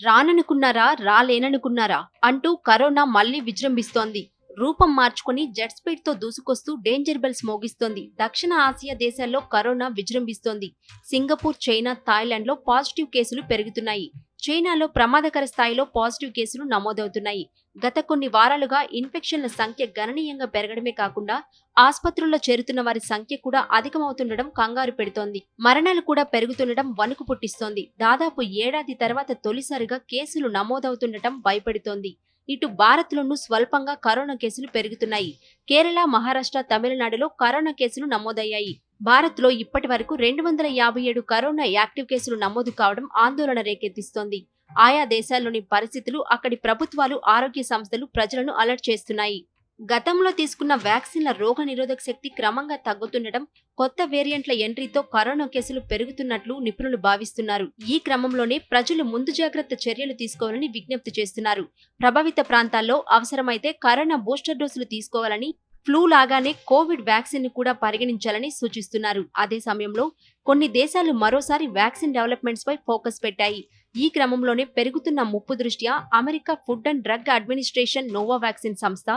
రాననుకున్నారా రాలేననుకున్నారా అంటూ కరోనా మళ్లీ విజృంభిస్తోంది. రూపం మార్చుకుని జెట్ స్పీడ్ తో దూసుకొస్తూ డేంజర్ బెల్స్ మోగిస్తోంది. దక్షిణ ఆసియా దేశాల్లో కరోనా విజృంభిస్తోంది. సింగపూర్, చైనా, థాయిలాండ్ లో పాజిటివ్ కేసులు పెరుగుతున్నాయి. చైనాలో ప్రమాదకర స్థాయిలో పాజిటివ్ కేసులు నమోదవుతున్నాయి. గత కొన్ని వారాలుగా ఇన్ఫెక్షన్ల సంఖ్య గణనీయంగా పెరగడమే కాకుండా ఆస్పత్రుల్లో చేరుతున్న వారి సంఖ్య కూడా అధికమవుతుండడం కంగారు పెడుతోంది. మరణాలు కూడా పెరుగుతుండటం వణుకు పుట్టిస్తోంది. దాదాపు ఏడాది తర్వాత తొలిసారిగా కేసులు నమోదవుతుండటం భయపెడుతోంది. ఇటు భారత్లోనూ స్వల్పంగా కరోనా కేసులు పెరుగుతున్నాయి. కేరళ, మహారాష్ట్ర, తమిళనాడులో కరోనా కేసులు నమోదయ్యాయి. భారత్లో ఇప్పటి వరకు 257 కరోనా యాక్టివ్ కేసులు నమోదు కావడం ఆందోళన రేకెత్తిస్తోంది. ఆయా దేశాల్లోని పరిస్థితులు, అక్కడి ప్రభుత్వాలు, ఆరోగ్య సంస్థలు ప్రజలను అలర్ట్ చేస్తున్నాయి. గతంలో తీసుకున్న వ్యాక్సిన్ల రోగ నిరోధక శక్తి క్రమంగా తగ్గుతుండటం, కొత్త వేరియంట్ల ఎంట్రీతో కరోనా కేసులు పెరుగుతున్నట్లు నిపుణులు భావిస్తున్నారు. ఈ క్రమంలోనే ప్రజలు ముందు జాగ్రత్త చర్యలు తీసుకోవాలని విజ్ఞప్తి చేస్తున్నారు. ప్రభావిత ప్రాంతాల్లో అవసరమైతే కరోనా బూస్టర్ డోసులు తీసుకోవాలని, ఫ్లూ లాగానే కోవిడ్ వ్యాక్సిన్ ను కూడా పరిగణించాలని సూచిస్తున్నారు. అదే సమయంలో కొన్ని దేశాలు మరోసారి వ్యాక్సిన్ డెవలప్మెంట్స్ పై ఫోకస్ పెట్టాయి. ఈ క్రమంలోనే పెరుగుతున్న ముప్పు దృష్ట్యా America food and drug administration నోవావాక్సిన్ సంస్థ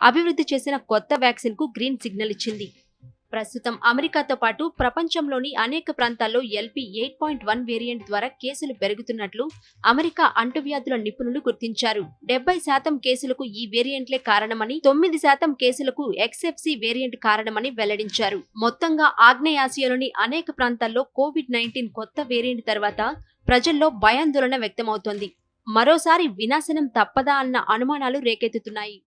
అభివృద్ధి చేసిన కొత్త వ్యాక్సిన్ కు గ్రీన్ సిగ్నల్ ఇచ్చింది. ప్రస్తుతం అమెరికాతో పాటు ప్రపంచంలోని అనేక ప్రాంతాల్లో LP 8.1 వేరియంట్ ద్వారా కేసులు పెరుగుతున్నట్లు అమెరికా అంటువ్యాధుల నిపుణులు గుర్తించారు. 70% కేసులకు ఈ వేరియంట్లే కారణమని, 9% కేసులకు XFC వేరియంట్ కారణమని వెల్లడించారు. మొత్తంగా ఆగ్నేయాసియాలోని అనేక ప్రాంతాల్లో COVID-19 కొత్త వేరియంట్ తర్వాత ప్రజల్లో భయాందోళన వ్యక్తమవుతోంది. మరోసారి వినాశనం తప్పదా అన్న అనుమానాలు రేకెత్తుతున్నాయి.